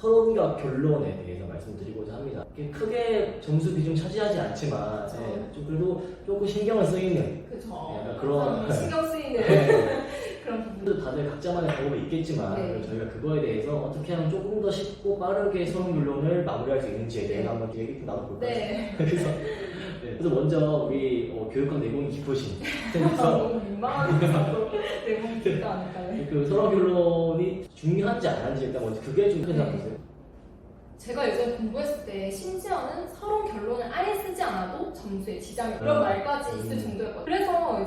서론과 결론에 대해서 말씀드리고자 합니다. 크게 점수 비중 차지하지 않지만 좀 그래도 조금 신경을 쓰이는 그쵸. 약간 그런 신경 쓰이는 그런 부분. 다들 각자만의 방법이 있겠지만 저희가 그거에 대해서 어떻게 하면 조금 더 쉽고 빠르게 서론 결론을 마무리할 수 있는지에 대해서 한번 얘기 좀 나눠볼까요? 그래서 먼저 우리 교육학 내공이 깊으신 너무 민망하게 내공이 깊지 않을까요? 그 서론 결론이 중요한지 안 하는지 일단 먼저 그게 좀 크게 생각하세요. 제가 예전에 공부했을 때 심지어는 서론 결론을 아예 쓰지 않아도 점수에 지장이 이런 말까지 있을 정도였거든요. 그래서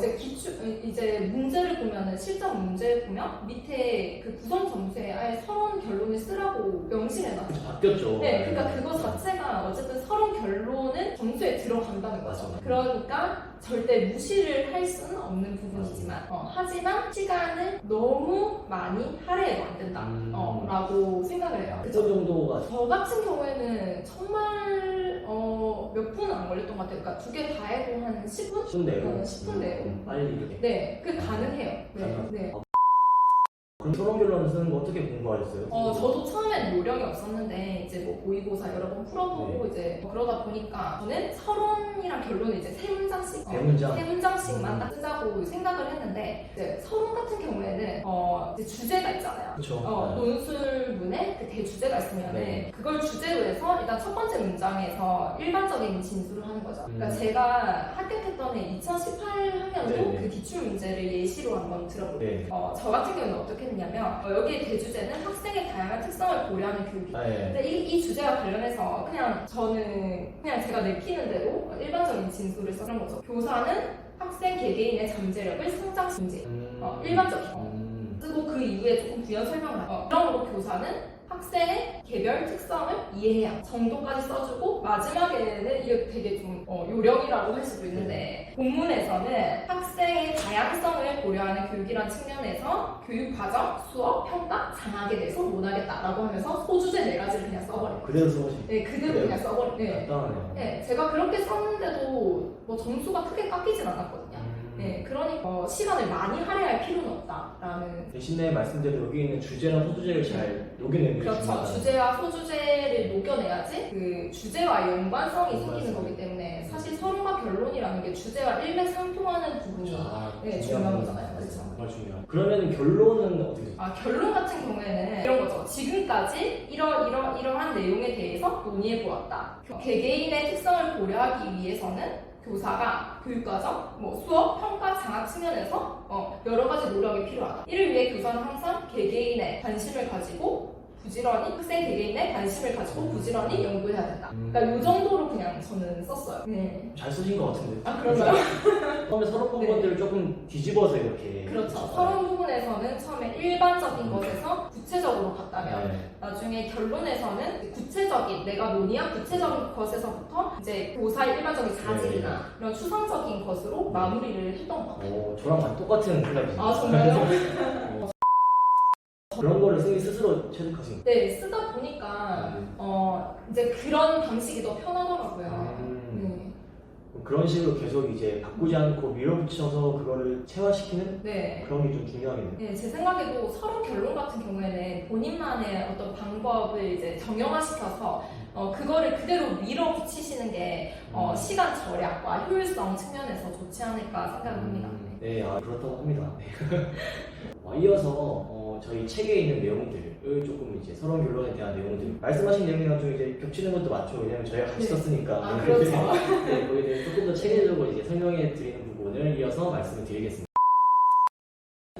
이제 문제를 보면은 실전 문제를 보면 밑에 그 구성 점수에 아예 서론 결론을 쓰라고 명시해놨어요. 바뀌었죠. 네, 그러니까 그거 자체가 어쨌든 서론 결론은 점수에 들어간다는 거죠. 그러니까 절대 무시를 할 수는 없는 부분이지만 하지만 시간을 너무 많이 할애해도 안 된다 라고 생각을 해요. 그 정도가 저 같은 경우에는 정말 몇 분은 안 걸렸던 것 같아요. 그러니까 두 개 다 해도 한 10분? 10분 내로 10분 내로 빨리 이렇게 네, 그 가능해요. 네. 그럼 서론 결론을 쓰는 거 어떻게 공부하셨어요? 저도 처음엔 요령이 없었는데 이제 뭐 모의고사 여러 번 풀어보고 이제 그러다 보니까 저는 서론이랑 결론을 이제 세 문장씩만 딱 쓰자고 생각을 했는데 이제 서론 같은 경우에는 이제 주제가 있잖아요. 그쵸. 논술문에 그 대주제가 있으면은 그걸 주제로 해서 일단 첫 번째 문장에서 일반적인 진술을 하는 거죠. 그러니까 제가 합격했던 해 2018학년도 그 기출 문제를 예시로 한번 들어볼게요. 저 같은 경우는 어떻게 했냐면 여기에 대주제는 학생의 다양한 특성을 고려하는 교육이다. 근데 이 주제와 관련해서 저는 그냥 제가 내키는 대로 일반적인 진술을 쓰는 거죠. 교사는 학생 개개인의 잠재력을 성장시키는 일반적인 쓰고 그 이후에 조금 부연 설명을 하고 그러므로 교사는 학생의 개별 특성을 이해해야 정도까지 써주고 마지막에는 이게 되게 좀 요령이라고 할 수도 있는데 본문에서는 학생의 다양성을 고려하는 교육이란 측면에서 교육 과정, 수업, 평가, 장학에 대해서 논하겠다라고 하면서 소주제 4가지를 그냥 써버려요. 그대로 써보신 네, 그대로 그냥 써버려요. 간단하네요. 네, 제가 그렇게 썼는데도 뭐 점수가 크게 깎이진 않았거든요. 네, 그러니까 시간을 많이 할애할 필요는 없다라는. 대신에 말씀대로 여기 있는 주제랑 소주제를 잘 녹여내는 게 그렇죠. 중요하다. 주제와 소주제를 녹여내야지 그 주제와 연관성이 생기는 거기 때문에 사실 서론과 결론이라는 게 주제와 일맥상통하는 부분이 중요한 거잖아요. 그렇죠. 정말 중요해요. 그러면 결론은 어떻게 되죠? 결론 같은 경우에는 이런 거죠. 지금까지 이러한 내용에 대해서 논의해 보았다. 개개인의 특성을 고려하기 위해서는 교사가 교육과정, 수업, 평가, 장학 측면에서 여러 가지 노력이 필요하다. 이를 위해 교사는 항상 개개인의 관심을 가지고 부지런히 학생 개개인의 관심을 가지고 부지런히 연구해야 된다. 그러니까 이 정도로 그냥 저는 썼어요. 네. 잘 쓰신 것 같은데. 그런가요? 처음에 서론 부분들을 조금 뒤집어서 이렇게. 그렇죠. 서론 부분에서는 처음에 일반적인 것에서 구체적으로 갔다면 나중에 결론에서는 구체적인 내가 논의한 구체적인 것에서부터 이제 교사의 일반적인 자질이나 이런 추상적인 것으로 마무리를 했던 것 같아요. 저랑 똑같은 생각이죠. 정말요? 그런 거를 스스로 체득하신 거예요? 네, 쓰다 보니까 이제 그런 방식이 더 편하더라고요. 그런 식으로 계속 이제 바꾸지 않고 밀어붙여서 그거를 체화시키는 그런 게 좀 중요하겠네요. 네, 제 생각에도 서론 결론 같은 경우에는 본인만의 어떤 방법을 이제 정형화시켜서 그거를 그대로 밀어붙이시는 게 시간 절약과 효율성 측면에서 좋지 않을까 생각합니다. 네, 그렇다고 합니다. 이어서 저희 책에 있는 내용들을 조금 이제 서론 결론에 대한 내용들 말씀하신 내용이랑 좀 이제 겹치는 것도 많죠. 왜냐면 저희가 같이 썼으니까. 그렇죠. 네, 거기에 대해서 조금 더 체계적으로 이제 설명해 드리는 부분을 이어서 말씀을 드리겠습니다.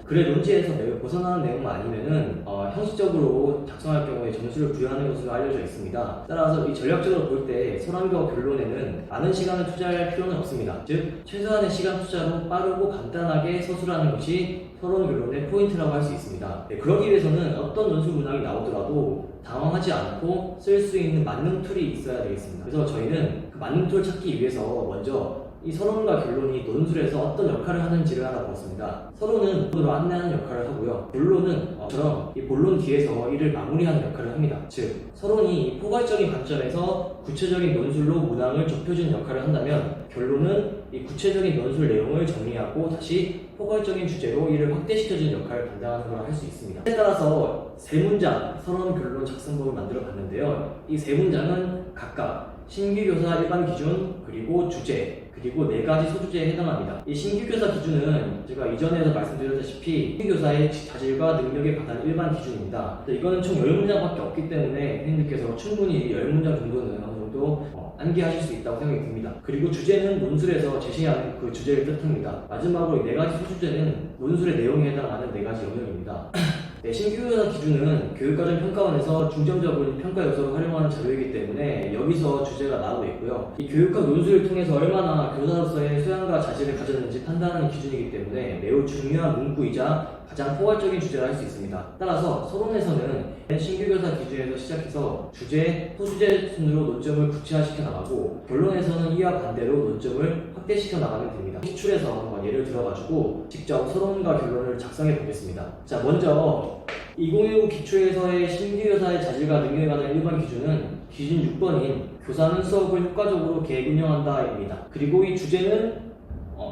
글의 논지에서 매우 벗어나는 내용 아니면은 형식적으로 작성할 경우에 점수를 부여하는 것으로 알려져 있습니다. 따라서 이 전략적으로 볼 때 서론과 결론에는 많은 시간을 투자할 필요는 없습니다. 즉 최소한의 시간 투자로 빠르고 간단하게 서술하는 것이 서론 결론의 포인트라고 할 수 있습니다. 그러기 위해서는 어떤 논술 문항이 나오더라도 당황하지 않고 쓸 수 있는 만능 툴이 있어야 되겠습니다. 그래서 저희는 그 만능 툴을 찾기 위해서 먼저 이 서론과 결론이 논술에서 어떤 역할을 하는지를 알아보았습니다. 서론은 본론으로 안내하는 역할을 하고요. 본론은 이 본론 뒤에서 이를 마무리하는 역할을 합니다. 즉, 서론이 포괄적인 관점에서 구체적인 논술로 문항을 좁혀주는 역할을 한다면 결론은 이 구체적인 논술 내용을 정리하고 다시 포괄적인 주제로 이를 확대시켜주는 역할을 담당하는 걸 할 수 있습니다. 따라서 세 문장 서론 결론 작성법을 만들어 봤는데요. 이 세 문장은 각각 신규교사 일반 기준, 그리고 주제, 그리고 4가지 소주제에 해당합니다. 이 신규교사 기준은 제가 이전에도 말씀드렸다시피 신규교사의 자질과 능력에 관한 일반 기준입니다. 이거는 총 10문장밖에 없기 때문에 선생님들께서 충분히 10문장 정도는 어느 정도 암기하실 수 있다고 생각이 듭니다. 그리고 주제는 논술에서 제시하는 그 주제를 뜻합니다. 마지막으로 4가지 소주제는 논술의 내용에 해당하는 4가지 영역입니다. 네, 신규교사 기준은 교육과정 평가원에서 중점적인 평가 요소로 활용하는 자료이기 때문에 여기서 주제가 나오고 있고요. 이 교육학 논술을 통해서 얼마나 교사로서의 소양과 자질을 가졌는지 판단하는 기준이기 때문에 매우 중요한 문구이자 가장 포괄적인 주제를 할 수 있습니다. 따라서 서론에서는 신규교사 기준에서 시작해서 주제, 소주제 순으로 논점을 구체화시켜 나가고 결론에서는 이와 반대로 논점을 확대시켜 나가면 됩니다. 기출에서 한번 예를 들어가지고 직접 서론과 결론을 작성해 보겠습니다. 자, 먼저 2019 기출에서의 신규교사의 자질과 능력에 관한 일반 기준은 기준 6번인 교사는 수업을 효과적으로 계획 운영한다입니다. 그리고 이 주제는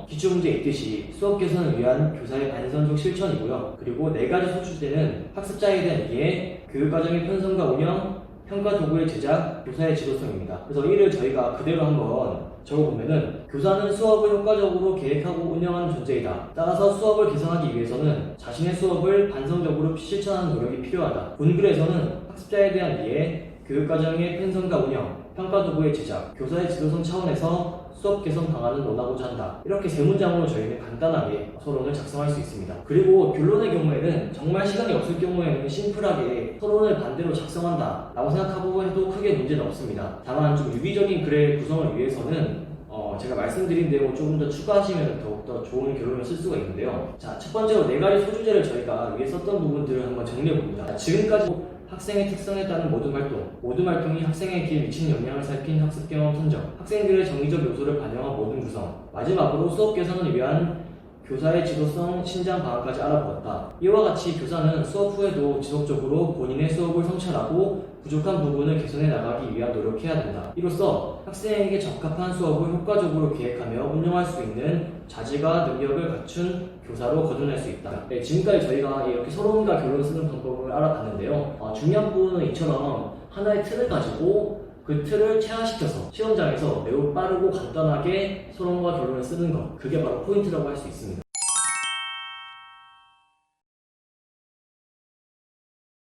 기출문제에 있듯이 수업 개선을 위한 교사의 반선적 실천이고요. 그리고 4가지 소주제는 학습자에 대한 이해, 교육과정의 편성과 운영, 평가 도구의 제작, 교사의 지도성입니다. 그래서 이를 저희가 그대로 한번 적어보면은 교사는 수업을 효과적으로 계획하고 운영하는 존재이다. 따라서 수업을 개선하기 위해서는 자신의 수업을 반성적으로 실천하는 노력이 필요하다. 본글에서는 학습자에 대한 이해, 교육과정의 편성과 운영, 평가 도구의 제작, 교사의 지도성 차원에서 수업 개선 방안을 논하고자 한다. 이렇게 3문장으로 저희는 간단하게 서론을 작성할 수 있습니다. 그리고 결론의 경우에는 정말 시간이 없을 경우에는 심플하게 서론을 반대로 작성한다 라고 생각하고 해도 크게 문제는 없습니다. 다만 좀 유기적인 글의 구성을 위해서는 제가 말씀드린 내용을 조금 더 추가하시면 더욱더 좋은 결론을 쓸 수가 있는데요. 자, 첫 번째로 4가지 소주제를 저희가 위에 썼던 부분들을 한번 정리해봅니다. 지금까지 학생의 특성에 따른 모든 활동이 학생의 기에 미치는 영향을 살핀 학습 경험 선정, 학생들의 정의적 요소를 반영한 모든 구성, 마지막으로 수업 개선을 위한 교사의 지도성, 신장 방안까지 알아보았다. 이와 같이 교사는 수업 후에도 지속적으로 본인의 수업을 성찰하고 부족한 부분을 개선해 나가기 위한 노력해야 된다. 이로써 학생에게 적합한 수업을 효과적으로 계획하며 운영할 수 있는 자질과 능력을 갖춘 교사로 거듭날 수 있다. 네, 지금까지 저희가 이렇게 서론과 결론 쓰는 방법을 알아봤는데요. 중요한 부분은 이처럼 하나의 틀을 가지고 그 틀을 체화시켜서 시험장에서 매우 빠르고 간단하게 서론과 결론을 쓰는 것, 그게 바로 포인트라고 할 수 있습니다.